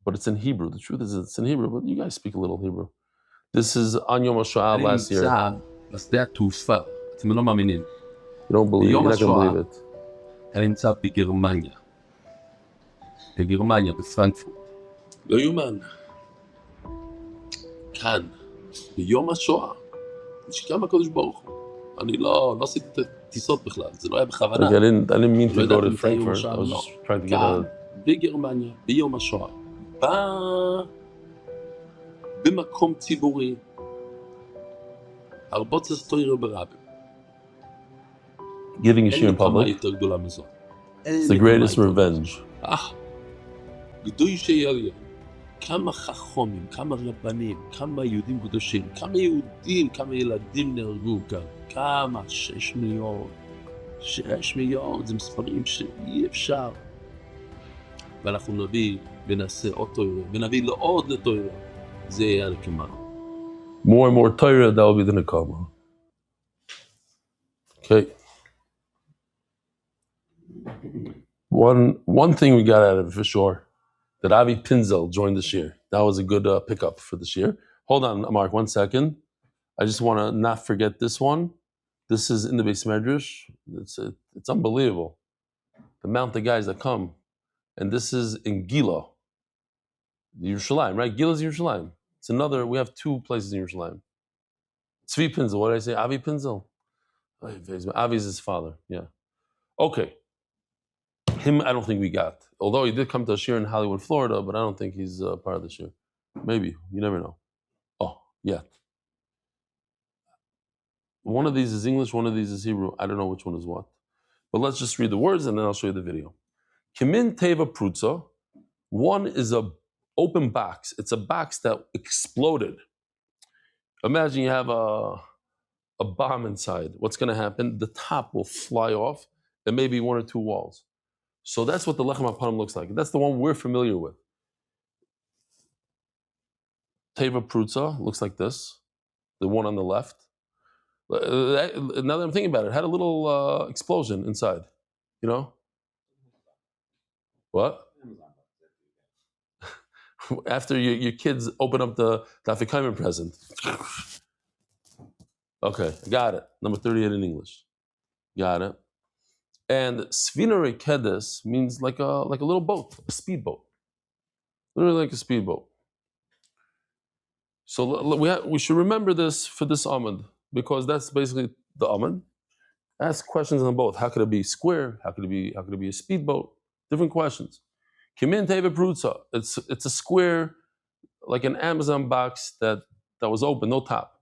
But it's in Hebrew. The truth is it's in Hebrew, but you guys speak a little Hebrew. This is on Yom HaShoah last year. בשדה התעופה, אתם לא מאמינים. You don't believe it. You're not going to believe it. אני נמצא בגרמניה. בגרמניה, בפרנקפורט. לא יאומן. כאן, ביום השואה, שקם הקדוש ברוך הוא. אני לא עשיתי את הטיסות בכלל, זה לא היה בכוונה. I didn't mean to go to Frankfurt. I was just trying to get כאן, בגרמניה, ביום השואה. במקום ציבורי. הרבות סטוירו ברבים. giving a shir in public. It's the greatest revenge. קדושי עליון, כמה חכמים, כמה רבנים, כמה יהודים קדושים, כמה יהודים, כמה ילדים נהרגו כאן, כמה, 6 מיליון. 6 מיליון, זה מספרים שאי אפשר. ואנחנו נביא ונעשה עוד תורה, ונביא לעוד לתורה. זה יהיה הנקמה. More and more Torah, that will be the Nekama. Okay. One thing we got out of it for sure, that Avi Pinzel joined this year. That was a good pickup for this year. Hold on, Mark, 1 second. I just want to not forget this one. This is in the Beis Medrash. It's unbelievable. The amount of guys that come. And this is in Gila, Yerushalayim, right? Gila is Yerushalayim. It's another, we have 2 places in Yerushalayim. Tzvi Pinzel, what did I say? Avi Pinzel? Avi is his father, yeah. Okay. Him, I don't think we got. Although he did come to a shir in Hollywood, Florida, but I don't think he's part of the shir. Maybe, you never know. Oh, yeah. One of these is English, one of these is Hebrew. I don't know which one is what. But let's just read the words and then I'll show you the video. Kimin Teva Prutza. One is a open box. It's a box that exploded. Imagine you have a bomb inside. What's going to happen? The top will fly off and maybe 1 or 2 walls. So that's what the Lechem HaPanim looks like. That's the one we're familiar with. Teva Prutza looks like this. The one on the left. Now that I'm thinking about it, it had a little explosion inside. You know? What? After your kids open up the Afikomen present. Okay, got it. Number 38 in English. Got it. And Svina Rekedes means like a little boat, a speedboat. Literally like a speedboat. So we should remember this for this Amud, because that's basically the Amud. Ask questions on the boat. How could it be square? How could it be a speedboat? Different questions. Kimin Teva Prutza. It's a square, like an Amazon box that was open, no top.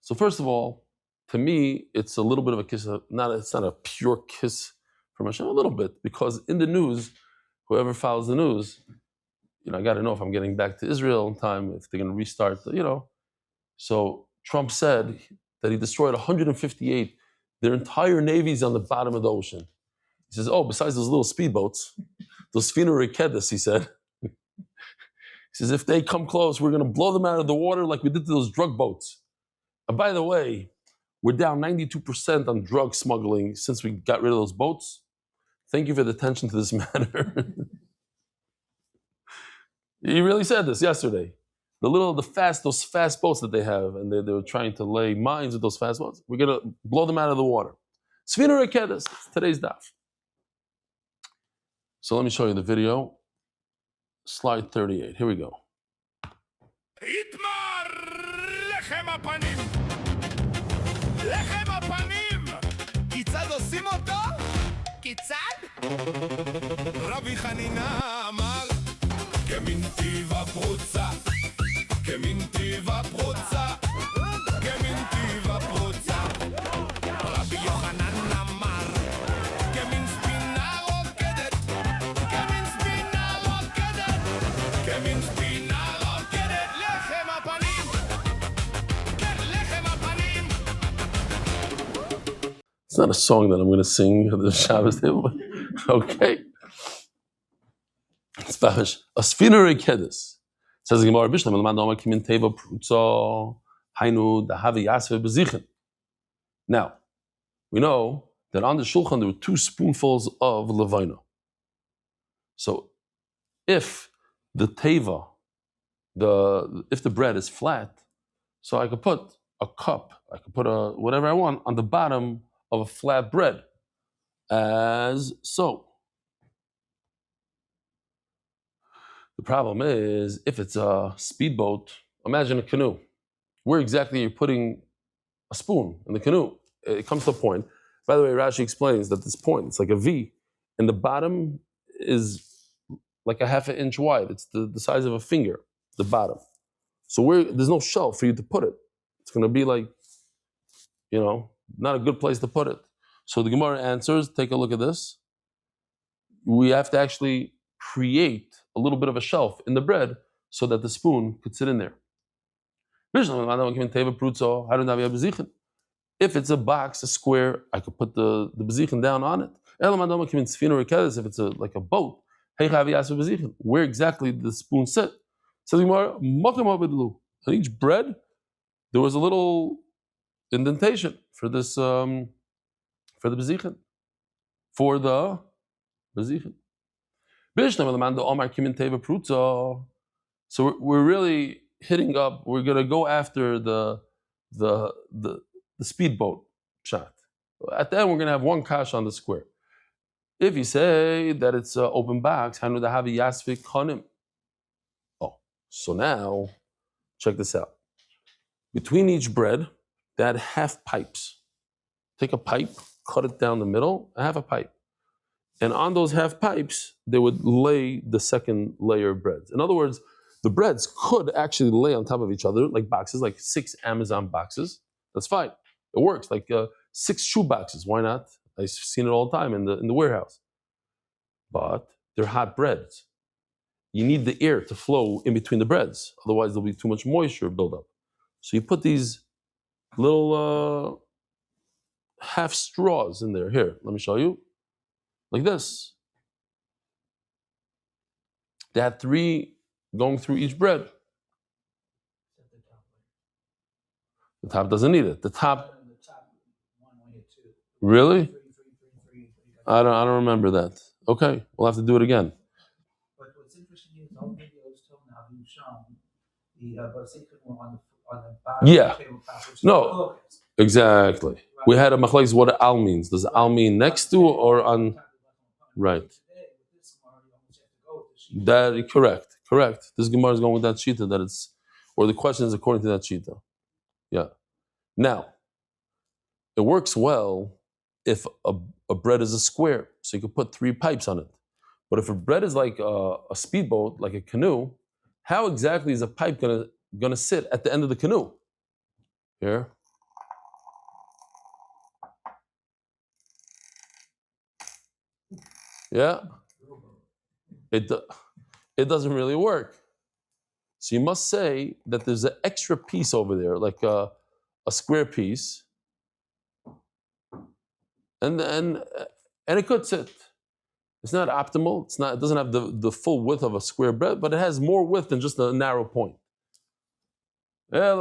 So first of all, to me, it's a little bit of a kiss. It's not a pure kiss from Hashem, a little bit, because in the news, whoever follows the news, I got to know if I'm getting back to Israel in time, if they're going to restart, So Trump said that he destroyed 158. Their entire navy's on the bottom of the ocean. He says, oh, besides those little speedboats, those Fina Rekedes, he said. He says, if they come close, we're going to blow them out of the water like we did to those drug boats. And by the way, we're down 92% on drug smuggling since we got rid of those boats. Thank you for the attention to this matter. He really said this yesterday. those fast boats that they have, and they were trying to lay mines with those fast boats. We're gonna blow them out of the water. Sfina Rekedes, today's daf. So let me show you the video. Slide 38. Here we go. Itmar lechem apanim. Lechem apanim. כיצד עושים אותו? כיצד? רבי חנינה אמר כמין טיבה פרוצה כמין טיבה פרוצה כמין טיבה פרוצה רבי יוחנן אמר כמין ספינה רוקדת כמין ספינה רוקדת כמין ספינה רוקדת לחם הפנים לחם הפנים. It's not a song that I'm going to sing at the Shabbos table, but okay. It's Bahash. Asfina Rekedes. Says the Gemara Bishlam, Elamad Omar Kimin Teva Prutzo Hainu Dahavi Yasve Bezichen. Now, we know that on the Shulchan there were 2 spoonfuls of Levina. So, if the Teva, if the bread is flat, so I could put a cup, I could put whatever I want on the bottom of a flat bread, as so. The problem is, if it's a speedboat, imagine a canoe. Where exactly you're putting a spoon in the canoe? It comes to a point. By the way, Rashi explains that this point, it's like a V, and the bottom is like a half an inch wide. It's the size of a finger, the bottom. So there's no shelf for you to put it. It's going to be like, not a good place to put it. So the Gemara answers, take a look at this. We have to actually create a little bit of a shelf in the bread so that the spoon could sit in there. If it's a box, a square, I could put the bezichen down on it. If it's like a boat, where exactly did the spoon sit? Says on each bread, there was a little indentation for this, for the bezichen, for the bezichen. So we're really hitting up. We're gonna go after the speedboat shot. At the end, we're gonna have one kash on the square. If you say that it's an open box, so now check this out. Between each bread, they had half pipes. Take a pipe, cut it down the middle, half a pipe. And on those half pipes, they would lay the second layer of breads. In other words, the breads could actually lay on top of each other, like boxes, like 6 Amazon boxes. That's fine. It works, like 6 shoe boxes. Why not? I've seen it all the time in the warehouse. But they're hot breads. You need the air to flow in between the breads. Otherwise, there'll be too much moisture buildup. So you put these little half straws in there. Here, let me show you. Like this. They had 3 going through each bread. The top doesn't need it. The top. Really? I don't remember that. Okay, we'll have to do it again. But what's interesting is all videos till now you've shown the Basikin were on the bottom Yeah. of the tabletop. No. Exactly. We had a machlekes what al means. Does al mean next to or on? Right. That correct. This Gemara is going with that shita that it's, or the question is according to that shita. Yeah. Now, it works well if a bread is a square, so you could put 3 pipes on it. But if a bread is like a speedboat, like a canoe, how exactly is a pipe gonna sit at the end of the canoe? Here. Yeah. It doesn't really work. So you must say that there's an extra piece over there, like a square piece, and it could sit. It's not optimal. It doesn't have the full width of a square bread, but it has more width than just a narrow point. How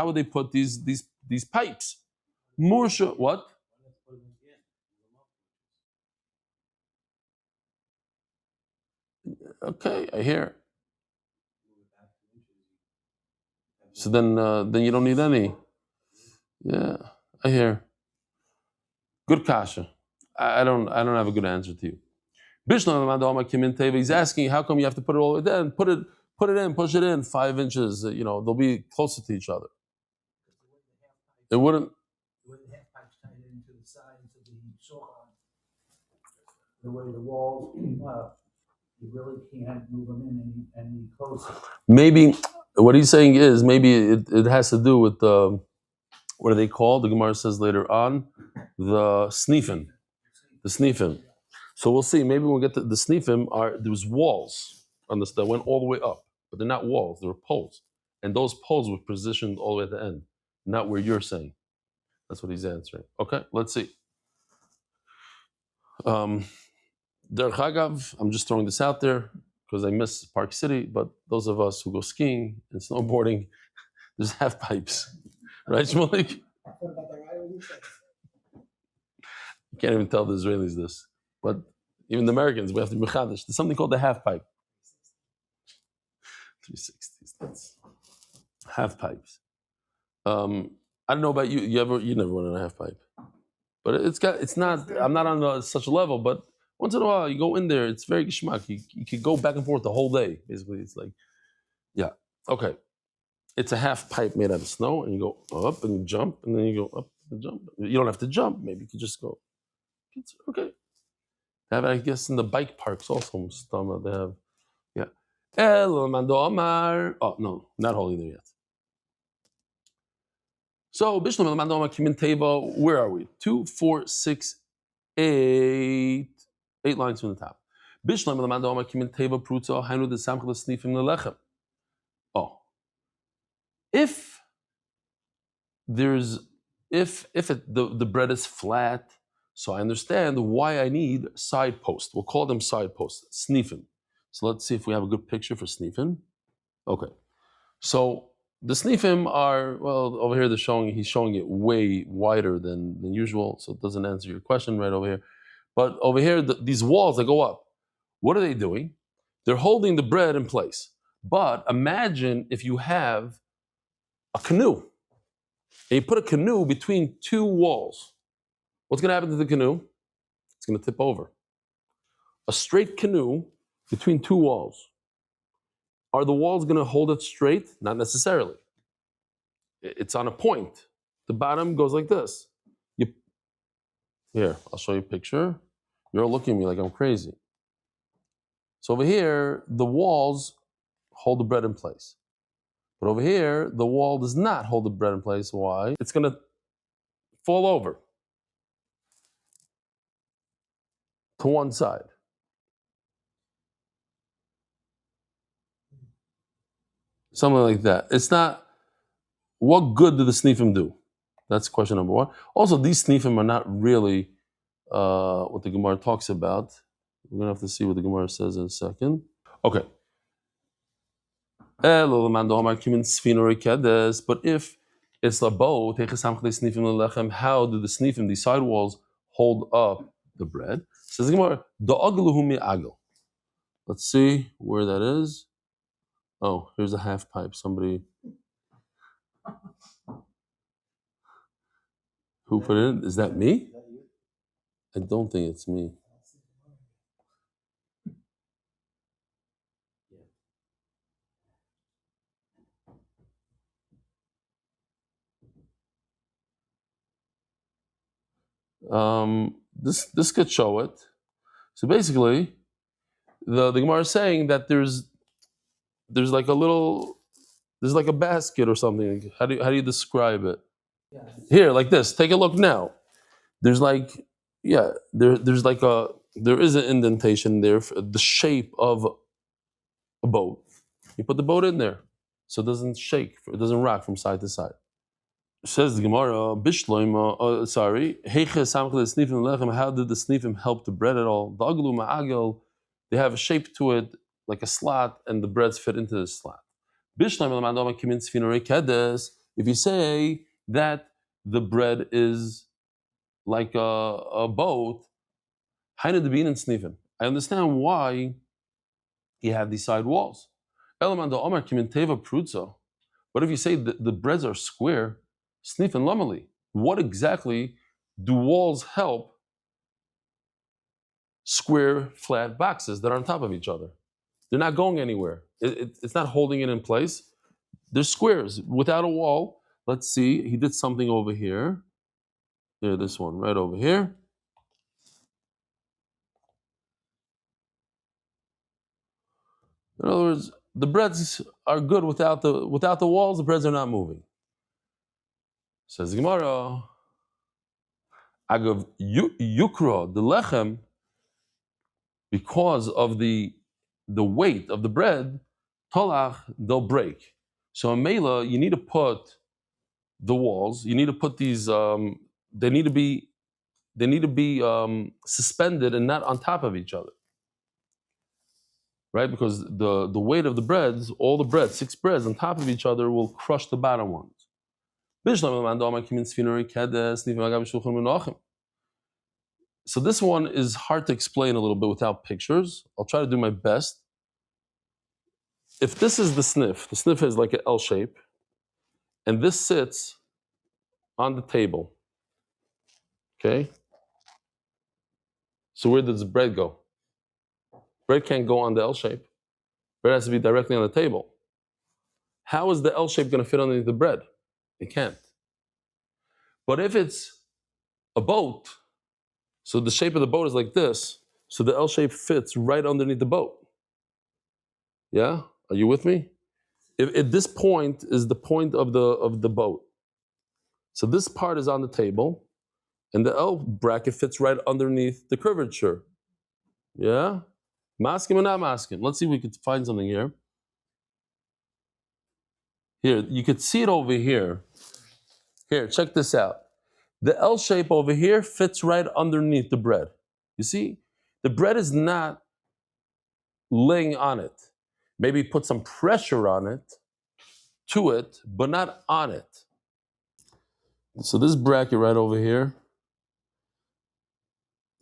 would they put these pipes? Mursha, what? Okay, I hear. So then you don't need any. Yeah, I hear. Good kasha. I don't have a good answer to you. He's asking, how come you have to put it all the way down? Put it in, push it in 5 inches. They'll be closer to each other. It wouldn't. The way the half pipes tied into the sides of the shulchan, the way the walls came up, you really can't move them in any closer. Maybe what he's saying is maybe it has to do with what are they called? The Gemara says later on, the sneefim. The sneefim. So we'll see. Maybe when we get to the sneefim, there was walls on this that went all the way up, but they're not walls; they were poles, and those poles were positioned all the way at the end, not where you're saying. That's what he's answering. Okay, let's see. Derech Agav, I'm just throwing this out there because I miss Park City, but those of us who go skiing and snowboarding, there's half pipes, right, Shmulik? You can't even tell the Israelis this, but even the Americans, we have to be mechadish. There's something called the half pipe. 360s, that's half pipes. I don't know about you. You never went on a half pipe, but it's not. I'm not on such a level, but once in a while you go in there. It's very geschmack. You could go back and forth the whole day. Basically, it's like, yeah, okay. It's a half pipe made out of snow, and you go up and you jump, and then you go up and jump. You don't have to jump. Maybe you could just go. It's okay. They have, I guess, in the bike parks also. They have, yeah. Oh no, not holding there yet. So, where are we? 2, 4, 6, 8. 8 lines from the top. Oh, if the bread is flat, so I understand why I need side posts. We'll call them side posts, sneefim. So let's see if we have a good picture for sneefim. Okay, so the sneefim are, well, over here he's showing it way wider than usual, so it doesn't answer your question right over here. But over here, these walls that go up, what are they doing? They're holding the bread in place. But imagine if you have a canoe, and you put a canoe between 2 walls. What's going to happen to the canoe? It's going to tip over. A straight canoe between 2 walls. Are the walls going to hold it straight? Not necessarily. It's on a point. The bottom goes like this. Here, I'll show you a picture. You're all looking at me like I'm crazy. So over here, the walls hold the bread in place. But over here, the wall does not hold the bread in place. Why? It's going to fall over to one side. Something like that. It's not, what good do the sneefim do? That's question number 1. Also, these sneefim are not really what the Gemara talks about. We're going to have to see what the Gemara says in a second. Okay. But if it's a boat, how do the sneefim, the side walls, hold up the bread? Says the Gemara, let's see where that is. Oh, here's a half pipe. Somebody who put it in? Is that me? I don't think it's me. This could show it. So basically, the Gemara is saying that there's like a basket or something. How do you describe it? Yeah. Here, like this. Take a look now. There's like, yeah, there is an indentation there, the shape of a boat. You put the boat in there, so it doesn't shake, it doesn't rock from side to side. Says the Gemara, how did the sneefim help the bread at all? The aglu ma'agel, they have a shape to it, like a slot, and the breads fit into the slot. If you say that the bread is like a boat, I understand why you have these side walls. But if you say that the breads are square, snif and lamali, what exactly do walls help square, flat boxes that are on top of each other? They're not going anywhere. It's not holding it in place. They're squares without a wall. Let's see. He did something over here. Here, this one right over here. In other words, the breads are good without the walls. The breads are not moving. Says the Gemara. Agav yukra the lechem, because of the weight of the bread, tolach, they'll break. So in Mela, you need to put the walls. You need to put these. They need to be suspended and not on top of each other, right? Because the weight of the breads, all the breads, 6 breads on top of each other, will crush the bottom ones. So this one is hard to explain a little bit without pictures. I'll try to do my best. If this is the snif is like an L shape, and this sits on the table. Okay? So where does the bread go? Bread can't go on the L shape. Bread has to be directly on the table. How is the L shape going to fit underneath the bread? It can't. But if it's a boat, so the shape of the boat is like this, so the L shape fits right underneath the boat. Yeah? Are you with me? If this point is the point of the boat. So this part is on the table, and the L bracket fits right underneath the curvature. Yeah? Maskim or not maskim? Let's see if we could find something here. Here, you could see it over here. Here, check this out. The L shape over here fits right underneath the bread. You see? The bread is not laying on it. Maybe put some pressure on it, to it, but not on it. So this bracket right over here,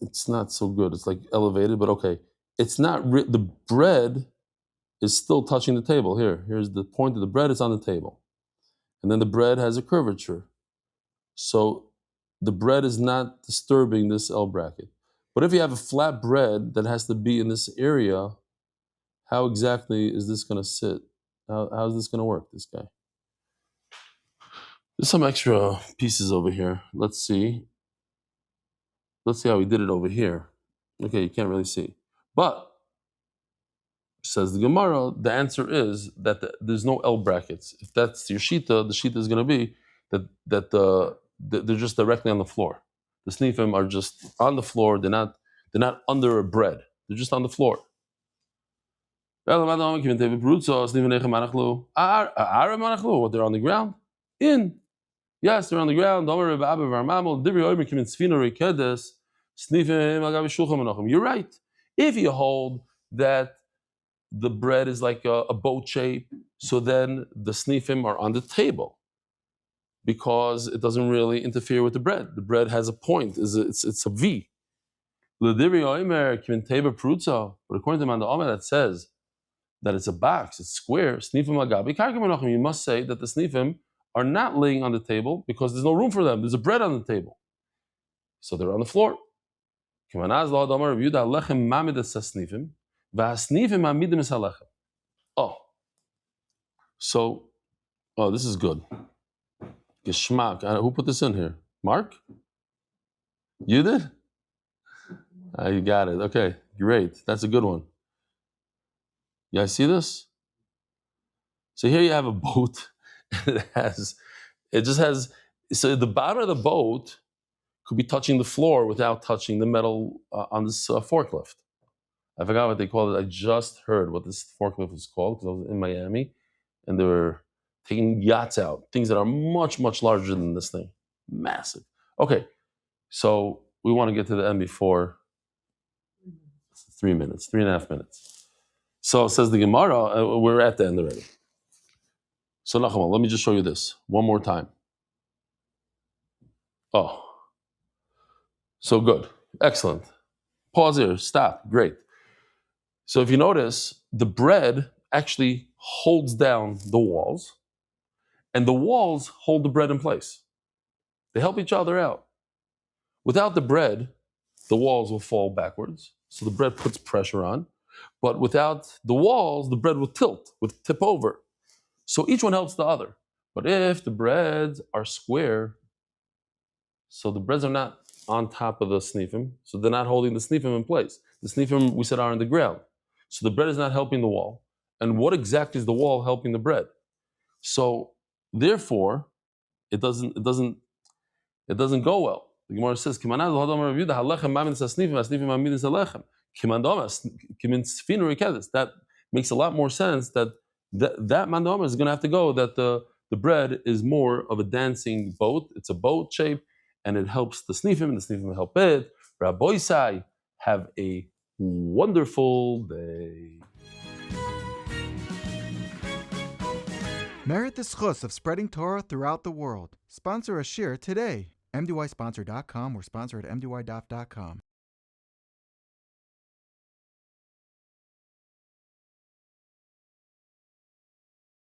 it's not so good. It's like elevated, but okay. It's not, the bread is still touching the table. Here's the point of the bread, it's on the table. And then the bread has a curvature. So the bread is not disturbing this L bracket. But if you have a flat bread that has to be in this area, how exactly is this going to sit? How is this going to work, this guy? There's some extra pieces over here. Let's see. Let's see how he did it over here. Okay, you can't really see. But, says the Gemara, the answer is that there's no L brackets. If that's your shita, the shita is going to be that they're just directly on the floor. The snifim are just on the floor. They're not under a bread. They're just on the floor. What, they're on the ground? Yes, they're on the ground. You're right. If you hold that the bread is like a boat shape, so then the snifim are on the table because it doesn't really interfere with the bread. The bread has a point. It's a V. But according to Manda Omer that says that it's a box, it's square, snifim agabi, you must say that the snifim are not laying on the table because there's no room for them. There's a bread on the table. So they're on the floor. This is good. Geschmack. Who put this in here? Mark? You did? You got it. Okay, great. That's a good one. You guys see this? So here you have a boat. So the bottom of the boat could be touching the floor without touching the metal on this forklift. I forgot what they called it. I just heard what this forklift was called because I was in Miami and they were taking yachts out, things that are much, much larger than this thing. Massive. Okay, so we want to get to the end before 3 minutes, 3.5 minutes. So it says the Gemara, we're at the end already. So Nachman, let me just show you this one more time. So good. Excellent. Pause here. Stop. Great. So if you notice, the bread actually holds down the walls. and the walls hold the bread in place. They help each other out. Without the bread, the walls will fall backwards, so the bread puts pressure on. But without the walls, the bread will tilt, will tip over. So each one helps the other. But if the breads are square, so the breads are not on top of the snifim, so they're not holding the snifim in place. The snifim, we said, are on the ground. So the bread is not helping the wall. And what exactly is the wall helping the bread? So therefore, it doesn't go well. The Gemara says, that makes a lot more sense that mandama is going to have to go, that the bread is more of a dancing boat. It's a boat shape, and it helps the snifim, and the snifim help it. Rabbi Sai, have a wonderful day. Merit the schus of spreading Torah throughout the world. Sponsor a shir today. MDYsponsor.com or sponsor at MDYDaf.com.